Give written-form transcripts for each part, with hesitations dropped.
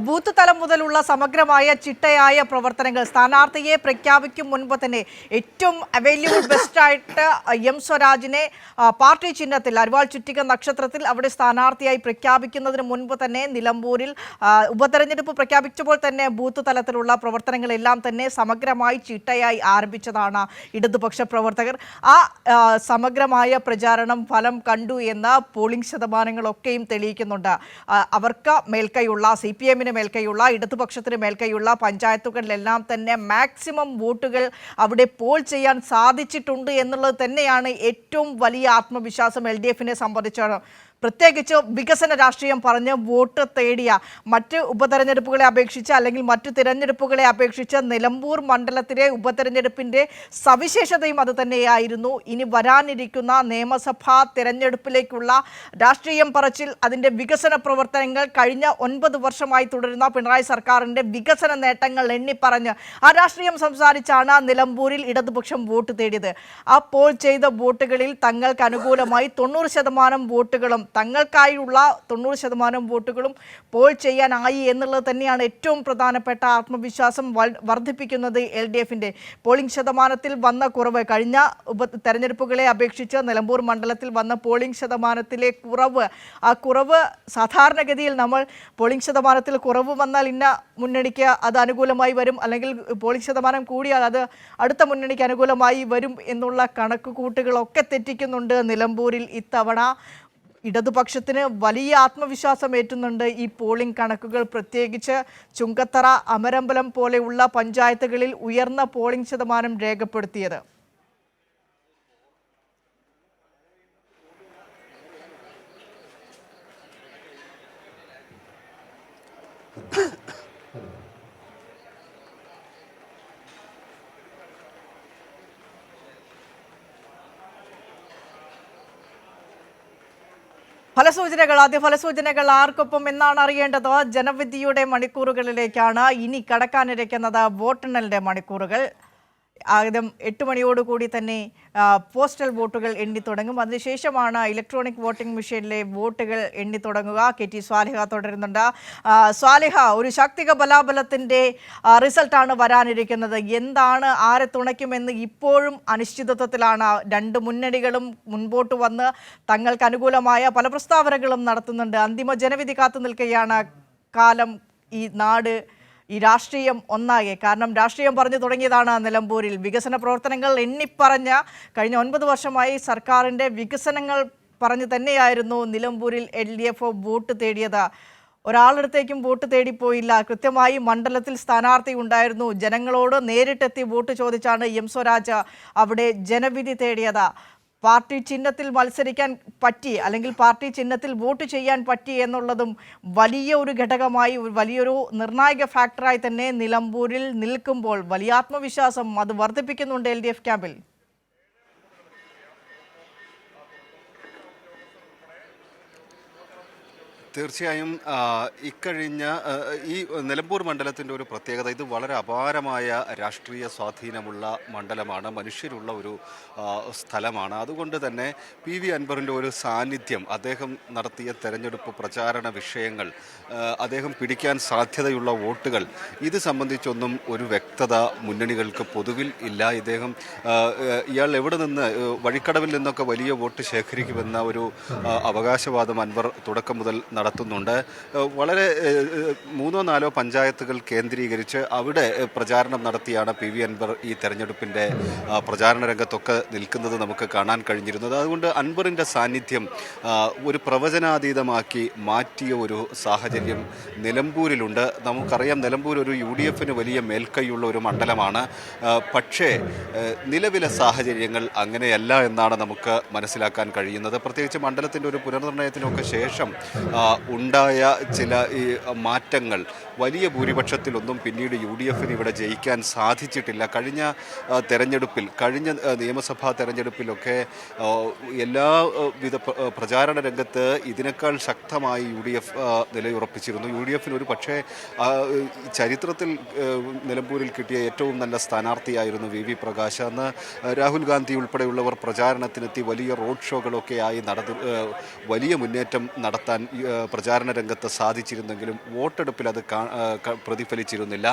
Booth തലം മുതലുള്ള സമഗ്രമായ ചിട്ടയായ പ്രവർത്തനങ്ങൾ സ്ഥാനാർത്ഥിയെ പ്രഖ്യാപിക്കും മുൻപ് തന്നെ ഏറ്റവും അവൈലബിൾ ബെസ്റ്റായിട്ട് എം സ്വരാജിനെ പാർട്ടി ചിഹ്നത്തിൽ അരിവാൾ ചുറ്റിക നക്ഷത്രത്തിൽ അവിടെ സ്ഥാനാർത്ഥിയായി പ്രഖ്യാപിക്കുന്നതിന് മുൻപ് തന്നെ നിലമ്പൂരിൽ ഉപതെരഞ്ഞെടുപ്പ് പ്രഖ്യാപിച്ചപ്പോൾ തന്നെ ബൂത്ത് തലത്തിലുള്ള പ്രവർത്തനങ്ങളെല്ലാം തന്നെ സമഗ്രമായി ചിട്ടയായി ആരംഭിച്ചതാണ് ഇടതുപക്ഷ പ്രവർത്തകർ. ആ സമഗ്രമായ പ്രചാരണം ഫലം കണ്ടു എന്ന പോളിംഗ് ശതമാനങ്ങളൊക്കെയും തെളിയിക്കുന്നുണ്ട്. അവർക്ക് മേൽക്കൈയുള്ള CPM മേൽക്കൈയുള്ള ഇടതുപക്ഷത്തിന് മേൽക്കൈയുള്ള പഞ്ചായത്തുകളിലെല്ലാം തന്നെ മാക്സിമം വോട്ടുകൾ അവിടെ പോൾ ചെയ്യാൻ സാധിച്ചിട്ടുണ്ട് എന്നുള്ളത് തന്നെയാണ് ഏറ്റവും വലിയ ആത്മവിശ്വാസം LDFനെ സംബന്ധിച്ചാണ്. പ്രത്യേകിച്ച് വികസന രാഷ്ട്രീയം പറഞ്ഞ് വോട്ട് തേടിയ മറ്റ് ഉപതെരഞ്ഞെടുപ്പുകളെ അപേക്ഷിച്ച് അല്ലെങ്കിൽ മറ്റു തിരഞ്ഞെടുപ്പുകളെ അപേക്ഷിച്ച് നിലമ്പൂർ മണ്ഡലത്തിലെ ഉപതെരഞ്ഞെടുപ്പിൻ്റെ സവിശേഷതയും അത് തന്നെയായിരുന്നു. ഇനി വരാനിരിക്കുന്ന നിയമസഭാ തിരഞ്ഞെടുപ്പിലേക്കുള്ള രാഷ്ട്രീയം പറച്ചിൽ, അതിൻ്റെ വികസന പ്രവർത്തനങ്ങൾ, കഴിഞ്ഞ 9 വർഷമായി തുടരുന്ന പിണറായി സർക്കാരിൻ്റെ വികസന നേട്ടങ്ങൾ എണ്ണിപ്പറഞ്ഞ് ആ രാഷ്ട്രീയം സംസാരിച്ചാണ് നിലമ്പൂരിൽ ഇടതുപക്ഷം വോട്ട് തേടിയത്. ആ പോൾ ചെയ്ത വോട്ടുകളിൽ തങ്ങൾക്ക് അനുകൂലമായി 90% വോട്ടുകളും തങ്ങൾക്കായുള്ള 90% വോട്ടുകളും പോൾ ചെയ്യാനായി എന്നുള്ളത് തന്നെയാണ് ഏറ്റവും പ്രധാനപ്പെട്ട ആത്മവിശ്വാസം വർദ്ധിപ്പിക്കുന്നത്. LDFന്റെ പോളിംഗ് ശതമാനത്തിൽ വന്ന കുറവ്, കഴിഞ്ഞ തെരഞ്ഞെടുപ്പുകളെ അപേക്ഷിച്ച് നിലമ്പൂർ മണ്ഡലത്തിൽ വന്ന പോളിംഗ് ശതമാനത്തിലെ കുറവ്, ആ കുറവ് സാധാരണഗതിയിൽ നമ്മൾ പോളിംഗ് ശതമാനത്തിൽ കുറവ് വന്നാൽ ഇന്ന മുന്നണിക്ക് അത് അനുകൂലമായി വരും, അല്ലെങ്കിൽ പോളിംഗ് ശതമാനം കൂടിയാൽ അത് അടുത്ത മുന്നണിക്ക് അനുകൂലമായി വരും എന്നുള്ള കണക്കുകൂട്ടുകളൊക്കെ തെറ്റിക്കുന്നുണ്ട്. നിലമ്പൂരിൽ ഇത്തവണ ഇടതുപക്ഷത്തിന് വലിയ ആത്മവിശ്വാസം ഏറ്റുന്നുണ്ട് ഈ പോളിംഗ് കണക്കുകൾ. പ്രത്യേകിച്ച് ചുങ്കത്തറ, അമരമ്പലം പോലെയുള്ള പഞ്ചായത്തുകളിൽ ഉയർന്ന പോളിംഗ് ശതമാനം രേഖപ്പെടുത്തിയത്. ആദ്യ ഫലസൂചനകൾ ആർക്കൊപ്പം എന്നാണ് അറിയേണ്ടത്. ജനവിധിയുടെ മണിക്കൂറുകളിലേക്കാണ് ഇനി കടക്കാനിരിക്കുന്നത്. വോട്ടെണ്ണലിൻ്റെ മണിക്കൂറുകൾ ആദ്യം 8 മണിയോടുകൂടി തന്നെ പോസ്റ്റൽ വോട്ടുകൾ എണ്ണിത്തുടങ്ങും. അതിനുശേഷമാണ് ഇലക്ട്രോണിക് വോട്ടിംഗ് മെഷീനിലെ വോട്ടുകൾ എണ്ണിത്തുടങ്ങുക. KT സ്വാലിഹ തുടരുന്നുണ്ട്. സ്വാലിഹ, ഒരു ശാക്തിക ബലാബലത്തിൻ്റെ റിസൾട്ടാണ് വരാനിരിക്കുന്നത്. എന്താണ്, ആരെ തുണയ്ക്കുമെന്ന് ഇപ്പോഴും അനിശ്ചിതത്വത്തിലാണ്. രണ്ട് മുന്നണികളും മുൻപോട്ട് വന്ന് തങ്ങൾക്ക് അനുകൂലമായ പല പ്രസ്താവനകളും നടത്തുന്നുണ്ട്. അന്തിമ ജനവിധി കാത്തു നിൽക്കുകയാണ് കാലം, ഈ നാട്, ഈ രാഷ്ട്രീയം ഒന്നാകെ. കാരണം രാഷ്ട്രീയം പറഞ്ഞു തുടങ്ങിയതാണ് നിലമ്പൂരിൽ. വികസന പ്രവർത്തനങ്ങൾ എണ്ണിപ്പറഞ്ഞ കഴിഞ്ഞ 9 വർഷമായി സർക്കാരിൻ്റെ വികസനങ്ങൾ പറഞ്ഞു തന്നെയായിരുന്നു നിലമ്പൂരിൽ LDF വോട്ട് തേടിയത്. ഒരാളടുത്തേക്കും വോട്ട് തേടിപ്പോയില്ല. കൃത്യമായി മണ്ഡലത്തിൽ സ്ഥാനാർത്ഥി ഉണ്ടായിരുന്നു. ജനങ്ങളോട് നേരിട്ടെത്തി വോട്ട് ചോദിച്ചാണ് എം സ്വരാജ് അവിടെ ജനവിധി തേടിയത്. പാർട്ടി ചിഹ്നത്തിൽ മത്സരിക്കാൻ പറ്റി, അല്ലെങ്കിൽ പാർട്ടി ചിഹ്നത്തിൽ വോട്ട് ചെയ്യാൻ പറ്റി എന്നുള്ളതും വലിയ ഒരു ഘടകമായി, വലിയൊരു നിർണായക ഫാക്ടറായി തന്നെ നിലമ്പൂരിൽ നിൽക്കുമ്പോൾ വലിയ ആത്മവിശ്വാസം അത് വർദ്ധിപ്പിക്കുന്നുണ്ട് LDF ക്യാമ്പിൽ. തീർച്ചയായും ഇക്കഴിഞ്ഞ ഈ നിലമ്പൂർ മണ്ഡലത്തിൻ്റെ ഒരു പ്രത്യേകത, ഇത് വളരെ അപാരമായ രാഷ്ട്രീയ സ്വാധീനമുള്ള മണ്ഡലമാണ്, മനുഷ്യരുള്ള ഒരു സ്ഥലമാണ്. അതുകൊണ്ട് തന്നെ PV അൻവറിൻ്റെ ഒരു സാന്നിധ്യം, അദ്ദേഹം നടത്തിയ തെരഞ്ഞെടുപ്പ് പ്രചാരണ വിഷയങ്ങൾ, അദ്ദേഹം പിടിക്കാൻ സാധ്യതയുള്ള വോട്ടുകൾ, ഇത് സംബന്ധിച്ചൊന്നും ഒരു വ്യക്തത മുന്നണികൾക്ക് പൊതുവിൽ ഇല്ല. ഇയാൾ എവിടെ നിന്ന്, വഴിക്കടവിൽ നിന്നൊക്കെ വലിയ വോട്ട് ശേഖരിക്കുമെന്ന ഒരു അവകാശവാദം അൻവർ തുടക്കം മുതൽ നടത്തുന്നുണ്ട്. വളരെ 3-4 പഞ്ചായത്തുകൾ കേന്ദ്രീകരിച്ച് അവിടെ പ്രചാരണം നടത്തിയാണ് PV അൻവർ ഈ തെരഞ്ഞെടുപ്പിൻ്റെ പ്രചാരണ രംഗത്തൊക്കെ നിൽക്കുന്നത് നമുക്ക് കാണാൻ കഴിഞ്ഞിരുന്നത്. അതുകൊണ്ട് അൻവറിൻ്റെ സാന്നിധ്യം ഒരു പ്രവചനാതീതമാക്കി മാറ്റിയ ഒരു സാഹചര്യം നിലമ്പൂരിലുണ്ട്. നമുക്കറിയാം, നിലമ്പൂർ ഒരു UDFന് വലിയ മേൽക്കൈയുള്ള ഒരു മണ്ഡലമാണ്. പക്ഷേ നിലവിലെ സാഹചര്യങ്ങൾ അങ്ങനെയല്ല എന്നാണ് നമുക്ക് മനസ്സിലാക്കാൻ കഴിയുന്നത്. പ്രത്യേകിച്ച് മണ്ഡലത്തിൻ്റെ ഒരു പുനർനിർണയത്തിനൊക്കെ ശേഷം ഉണ്ടായ ചില ഈ മാറ്റങ്ങൾ വലിയ ഭൂരിപക്ഷത്തിലൊന്നും പിന്നീട് UDFന് ഇവിടെ ജയിക്കാൻ സാധിച്ചിട്ടില്ല. കഴിഞ്ഞ നിയമസഭാ തെരഞ്ഞെടുപ്പിലൊക്കെ എല്ലാവിധ പ്രചാരണ രംഗത്ത് ഇതിനേക്കാൾ ശക്തമായി UDF നിലയുറപ്പിച്ചിരുന്നു. UDFന് ഒരു പക്ഷേ ചരിത്രത്തിൽ നിലമ്പൂരിൽ കിട്ടിയ ഏറ്റവും നല്ല സ്ഥാനാർത്ഥിയായിരുന്നു VV പ്രകാശ്. അന്ന് രാഹുൽ ഗാന്ധി ഉൾപ്പെടെയുള്ളവർ പ്രചാരണത്തിനെത്തി വലിയ റോഡ് ഷോകളൊക്കെ ആയി വലിയ മുന്നേറ്റം നടത്താൻ പ്രചാരണ രംഗത്ത് സാധിച്ചിരുന്നെങ്കിലും വോട്ടെടുപ്പിൽ അത് പ്രതിഫലിച്ചിരുന്നില്ല.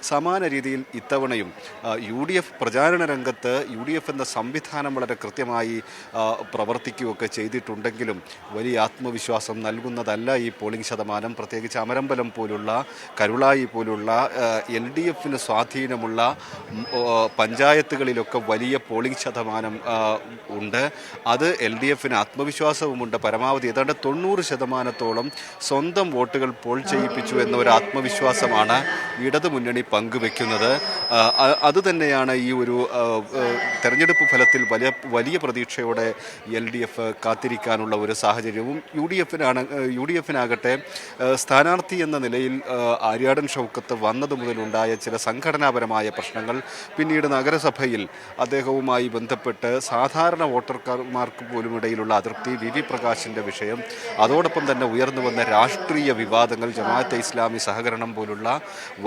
സമാന രീതിയിൽ ഇത്തവണയും UDF പ്രചാരണ രംഗത്ത് UDF എന്ന സംവിധാനം വളരെ കൃത്യമായി പ്രവർത്തിക്കുകയൊക്കെ ചെയ്തിട്ടുണ്ടെങ്കിലും വലിയ ആത്മവിശ്വാസം നൽകുന്നതല്ല ഈ പോളിംഗ് ശതമാനം. പ്രത്യേകിച്ച് അമരമ്പലം പോലുള്ള, കരുളായി പോലുള്ള LDFന് സ്വാധീനമുള്ള പഞ്ചായത്തുകളിലൊക്കെ വലിയ പോളിംഗ് ശതമാനം ഉണ്ട്. അത് LDFന് ആത്മവിശ്വാസവുമുണ്ട്. പരമാവധി ഏതാണ്ട് 90% സ്വന്തം വോട്ടുകൾ പോൾ ചെയ്യിപ്പിച്ചു എന്ന ഒരു ആത്മവിശ്വാസമാണ് ഇടതു മുന്നണി പങ്കുവെക്കുന്നത്. അതുതന്നെയാണ് ഈ ഒരു തെരഞ്ഞെടുപ്പ് ഫലത്തിൽ വലിയ പ്രതീക്ഷയോടെ LDF കാത്തിരിക്കാനുള്ള ഒരു സാഹചര്യവും. UDFനാകട്ടെ സ്ഥാനാർത്ഥി എന്ന നിലയിൽ ആര്യാടൻ ഷൗക്കത്ത് വന്നതു മുതലുണ്ടായ ചില സംഘടനാപരമായ പ്രശ്നങ്ങൾ, പിന്നീട് നഗരസഭയിൽ അദ്ദേഹവുമായി ബന്ധപ്പെട്ട് സാധാരണ വോട്ടർമാർക്ക് പോലും ഇടയിലുള്ള അതൃപ്തി, VV പ്രകാശിൻ്റെ വിഷയം, അതോടൊപ്പം തന്നെ ഉയർന്നു വന്ന രാഷ്ട്രീയ വിവാദങ്ങൾ, ജമാഅത്തെ ഇസ്ലാമി സഹകരണം പോലുള്ള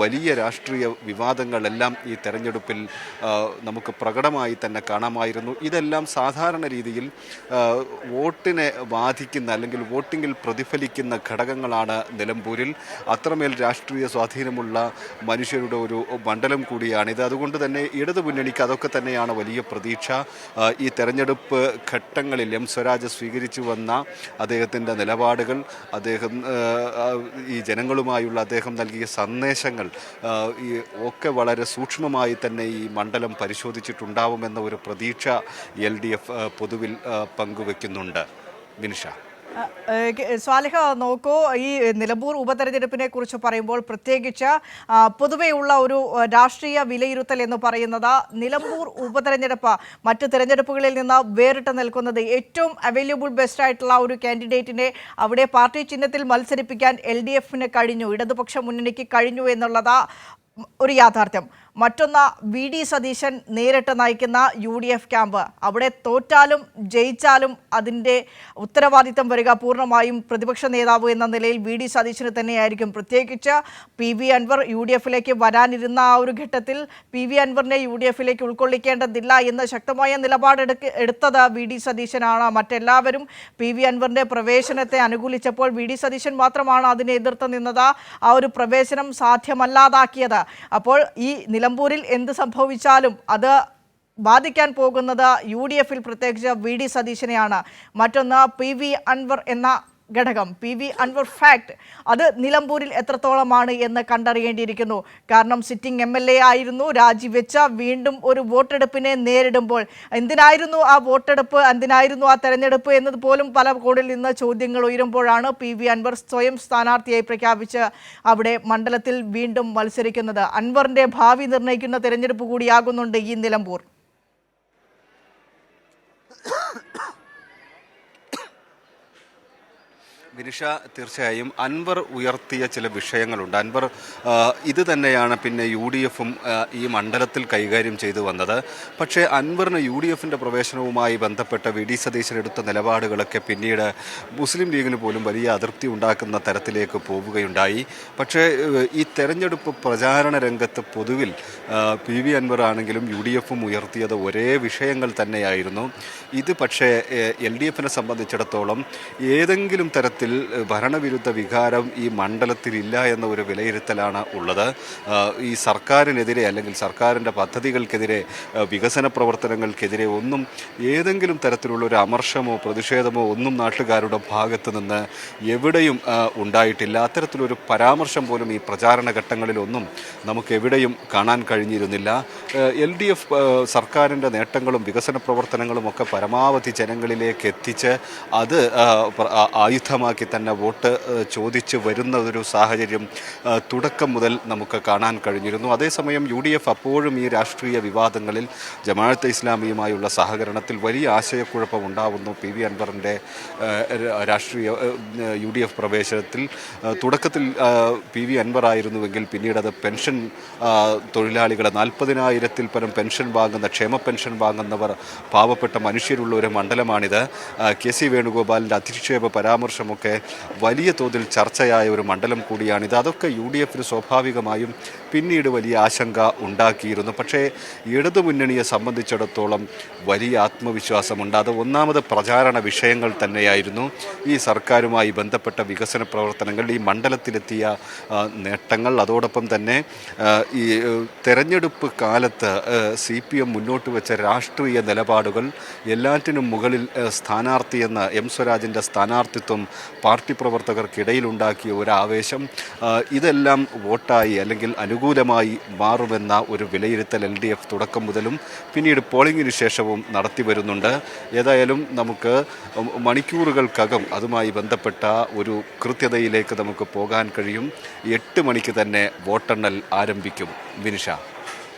വലിയ രാഷ്ട്രീയ വിവാദങ്ങളെല്ലാം ഈ തെരഞ്ഞെടുപ്പിൽ നമുക്ക് പ്രകടമായി തന്നെ കാണാമായിരുന്നു. ഇതെല്ലാം സാധാരണ രീതിയിൽ വോട്ടിനെ ബാധിക്കുന്ന അല്ലെങ്കിൽ വോട്ടിങ്ങിൽ പ്രതിഫലിക്കുന്ന ഘടകങ്ങളാണ് നിലമ്പൂരിൽ. അത്രമേൽ രാഷ്ട്രീയ സ്വാധീനമുള്ള മനുഷ്യരുടെ ഒരു മണ്ഡലം കൂടിയാണിത്. അതുകൊണ്ട് തന്നെ ഇടതു മുന്നണിക്ക് അതൊക്കെ തന്നെയാണ് വലിയ പ്രതീക്ഷ. ഈ തെരഞ്ഞെടുപ്പ് ഘട്ടങ്ങളിൽ സ്വരാജ് സ്വീകരിച്ചു വന്ന അദ്ദേഹത്തിൻ്റെ നിലപാടുകൾ, അദ്ദേഹം ഈ ജനങ്ങളുമായുള്ള അദ്ദേഹം നൽകിയ സന്ദേശങ്ങൾ ഒക്കെ വളരെ സൂക്ഷ്മമായി തന്നെ ഈ മണ്ഡലം പരിശോധിച്ചിട്ടുണ്ടാവുമെന്ന ഒരു പ്രതീക്ഷ LDF പൊതുവിൽ പങ്കുവെക്കുന്നുണ്ട്. വിനിഷ. സ്വാലിഹ, നോക്കൂ, ഈ നിലമ്പൂർ ഉപതെരഞ്ഞെടുപ്പിനെ കുറിച്ച് പറയുമ്പോൾ പ്രത്യേകിച്ച് പൊതുവെയുള്ള ഒരു രാഷ്ട്രീയ വിലയിരുത്തൽ എന്ന് പറയുന്നത് നിലമ്പൂർ ഉപതെരഞ്ഞെടുപ്പ് മറ്റ് തെരഞ്ഞെടുപ്പുകളിൽ നിന്ന് വേറിട്ട് നിൽക്കുന്നത് ഏറ്റവും അവൈലബിൾ ബെസ്റ്റ് ആയിട്ടുള്ള ഒരു കാൻഡിഡേറ്റിനെ അവിടെ പാർട്ടി ചിഹ്നത്തിൽ മത്സരിപ്പിക്കാൻ LDFന് കഴിഞ്ഞു, ഇടതുപക്ഷ മുന്നണിക്ക് കഴിഞ്ഞു എന്നുള്ളത് ഒരു യാഥാർത്ഥ്യം. മറ്റൊന്ന്, VD സതീശൻ നേരിട്ട് നയിക്കുന്ന UDF ക്യാമ്പ്. അവിടെ തോറ്റാലും ജയിച്ചാലും അതിൻ്റെ ഉത്തരവാദിത്തം വരിക പൂർണ്ണമായും പ്രതിപക്ഷ നേതാവ് എന്ന നിലയിൽ VD സതീശന് തന്നെയായിരിക്കും. പ്രത്യേകിച്ച് PV അൻവർ UDFിലേക്ക് വരാനിരുന്ന ആ ഒരു ഘട്ടത്തിൽ PV അൻവറിനെ UDFിലേക്ക് ഉൾക്കൊള്ളിക്കേണ്ടതില്ല എന്ന് ശക്തമായ നിലപാടെടുത്തത് VD സതീശനാണ്. മറ്റെല്ലാവരും PV അൻവറിൻ്റെ പ്രവേശനത്തെ അനുകൂലിച്ചപ്പോൾ VD സതീശൻ മാത്രമാണ് അതിനെ എതിർത്ത് നിന്നത്, ആ ഒരു പ്രവേശനം സാധ്യമല്ലാതാക്കിയത്. അപ്പോൾ ഈ നിലമ്പൂരിൽ എന്ത് സംഭവിച്ചാലും അത് ബാധിക്കാൻ പോകുന്നത് UDFിൽ പ്രത്യേകിച്ച് VD സതീശനെയാണ്. മറ്റൊന്ന്, PV അൻവർ എന്ന ഘടകം, PV അൻവർ ഫാക്ട്, അത് നിലമ്പൂരിൽ എത്രത്തോളമാണ് എന്ന് കണ്ടറിയേണ്ടിയിരിക്കുന്നു. കാരണം സിറ്റിംഗ് MLA ആയിരുന്നു, രാജിവെച്ച വീണ്ടും ഒരു വോട്ടെടുപ്പിനെ നേരിടുമ്പോൾ എന്തിനായിരുന്നു ആ വോട്ടെടുപ്പ്, എന്തിനായിരുന്നു ആ തെരഞ്ഞെടുപ്പ് എന്നത് പോലും പല കോണിൽ നിന്ന് ചോദ്യങ്ങൾ ഉയരുമ്പോഴാണ് PV അൻവർ സ്വയം സ്ഥാനാർത്ഥിയായി പ്രഖ്യാപിച്ച് അവിടെ മണ്ഡലത്തിൽ വീണ്ടും മത്സരിക്കുന്നത്. അൻവറിൻ്റെ ഭാവി നിർണ്ണയിക്കുന്ന തെരഞ്ഞെടുപ്പ് കൂടിയാകുന്നുണ്ട് ഈ നിലമ്പൂർ. വിനിഷ, തീർച്ചയായും അൻവർ ഉയർത്തിയ ചില വിഷയങ്ങളുണ്ട്. അൻവർ ഇത് തന്നെയാണ് പിന്നെ UDFും ഈ മണ്ഡലത്തിൽ കൈകാര്യം ചെയ്തു വന്നത്. പക്ഷേ അൻവറിന് UDFിൻ്റെ പ്രവേശനവുമായി ബന്ധപ്പെട്ട VD സതീശൻ എടുത്ത നിലപാടുകളൊക്കെ പിന്നീട് മുസ്ലിം ലീഗിന് പോലും വലിയ അതൃപ്തി ഉണ്ടാക്കുന്ന തരത്തിലേക്ക് പോവുകയുണ്ടായി. പക്ഷേ ഈ തെരഞ്ഞെടുപ്പ് പ്രചാരണ രംഗത്ത് പൊതുവിൽ PV അൻവർ ആണെങ്കിലും UDFും ഉയർത്തിയത് ഒരേ വിഷയങ്ങൾ തന്നെയായിരുന്നു. ഇത് പക്ഷേ LDFിനെ സംബന്ധിച്ചിടത്തോളം ഏതെങ്കിലും തരത്തിൽ ഭരണവിരുദ്ധ വികാരം ഈ മണ്ഡലത്തിലില്ല എന്ന ഒരു വിലയിരുത്തലാണ് ഉള്ളത്. ഈ സർക്കാരിനെതിരെ അല്ലെങ്കിൽ സർക്കാരിൻ്റെ പദ്ധതികൾക്കെതിരെ, വികസന പ്രവർത്തനങ്ങൾക്കെതിരെ ഒന്നും ഏതെങ്കിലും തരത്തിലുള്ള ഒരു അമർഷമോ പ്രതിഷേധമോ ഒന്നും നാട്ടുകാരുടെ ഭാഗത്ത് നിന്ന് എവിടെയും ഉണ്ടായിട്ടില്ല. അത്തരത്തിലൊരു പരാമർശം പോലും ഈ പ്രചാരണ ഘട്ടങ്ങളിലൊന്നും നമുക്ക് എവിടെയും കാണാൻ കഴിഞ്ഞിരുന്നില്ല. LDF സർക്കാരിൻ്റെ നേട്ടങ്ങളും വികസന പ്രവർത്തനങ്ങളും ഒക്കെ പരമാവധി ജനങ്ങളിലേക്ക് എത്തിച്ച് അത് ആയുധമാക്കി തന്നെ വോട്ട് ചോദിച്ച് വരുന്ന ഒരു സാഹചര്യം തുടക്കം മുതൽ നമുക്ക് കാണാൻ കഴിഞ്ഞിരുന്നു. അതേസമയം UDF അപ്പോഴും ഈ രാഷ്ട്രീയ വിവാദങ്ങളിൽ ജമാഅത്തെ ഇസ്ലാമിയുമായുള്ള സഹകരണത്തിൽ വലിയ ആശയക്കുഴപ്പം ഉണ്ടാവുന്നു. PV അൻവറിൻ്റെ രാഷ്ട്രീയ UDF പ്രവേശനത്തിൽ തുടക്കത്തിൽ PV അൻവർ ആയിരുന്നുവെങ്കിൽ പിന്നീട് അത് പെൻഷൻ തൊഴിലാളികളെ 40,000-ൽ പരം പെൻഷൻ വാങ്ങുന്ന, ക്ഷേമ പെൻഷൻ വാങ്ങുന്നവർ പാവപ്പെട്ട മനുഷ്യരുള്ള ഒരു മണ്ഡലമാണിത്. KC വേണുഗോപാലിൻ്റെ അധിക്ഷേപ പരാമർശമൊക്കെ ഒക്കെ വലിയ തോതിൽ ചർച്ചയായ ഒരു മണ്ഡലം കൂടിയാണിത്. അതൊക്കെ UDFന് സ്വാഭാവികമായും പിന്നീട് വലിയ ആശങ്ക ഉണ്ടാക്കിയിരുന്നു. പക്ഷേ ഇടതുമുന്നണിയെ സംബന്ധിച്ചിടത്തോളം വലിയ ആത്മവിശ്വാസമുണ്ട്. അത് ഒന്നാമത് പ്രചാരണ വിഷയങ്ങൾ തന്നെയായിരുന്നു. ഈ സർക്കാരുമായി ബന്ധപ്പെട്ട വികസന പ്രവർത്തനങ്ങൾ, ഈ മണ്ഡലത്തിലെത്തിയ നേട്ടങ്ങൾ, അതോടൊപ്പം തന്നെ ഈ തെരഞ്ഞെടുപ്പ് കാലത്ത് CPM മുന്നോട്ട് വെച്ച രാഷ്ട്രീയ നിലപാടുകൾ, എല്ലാറ്റിനും മുകളിൽ സ്ഥാനാർത്ഥിയെന്ന M സ്വരാജിൻ്റെ സ്ഥാനാർത്ഥിത്വം പാർട്ടി പ്രവർത്തകർക്കിടയിലുണ്ടാക്കിയ ഒരു ആവേശം, ഇതെല്ലാം വോട്ടായി അല്ലെങ്കിൽ അനുകൂലമായി മാറുമെന്ന ഒരു വിലയിരുത്തൽ LDF തുടക്കം മുതലും പിന്നീട് പോളിംഗിന് ശേഷവും നടത്തി വരുന്നുണ്ട്. ഏതായാലും നമുക്ക് മണിക്കൂറുകൾക്കകം അതുമായി ബന്ധപ്പെട്ട ഒരു കൃത്യതയിലേക്ക് നമുക്ക് പോകാൻ കഴിയും. 8 മണിക്ക് തന്നെ വോട്ടെണ്ണൽ ആരംഭിക്കും. വിനിഷ.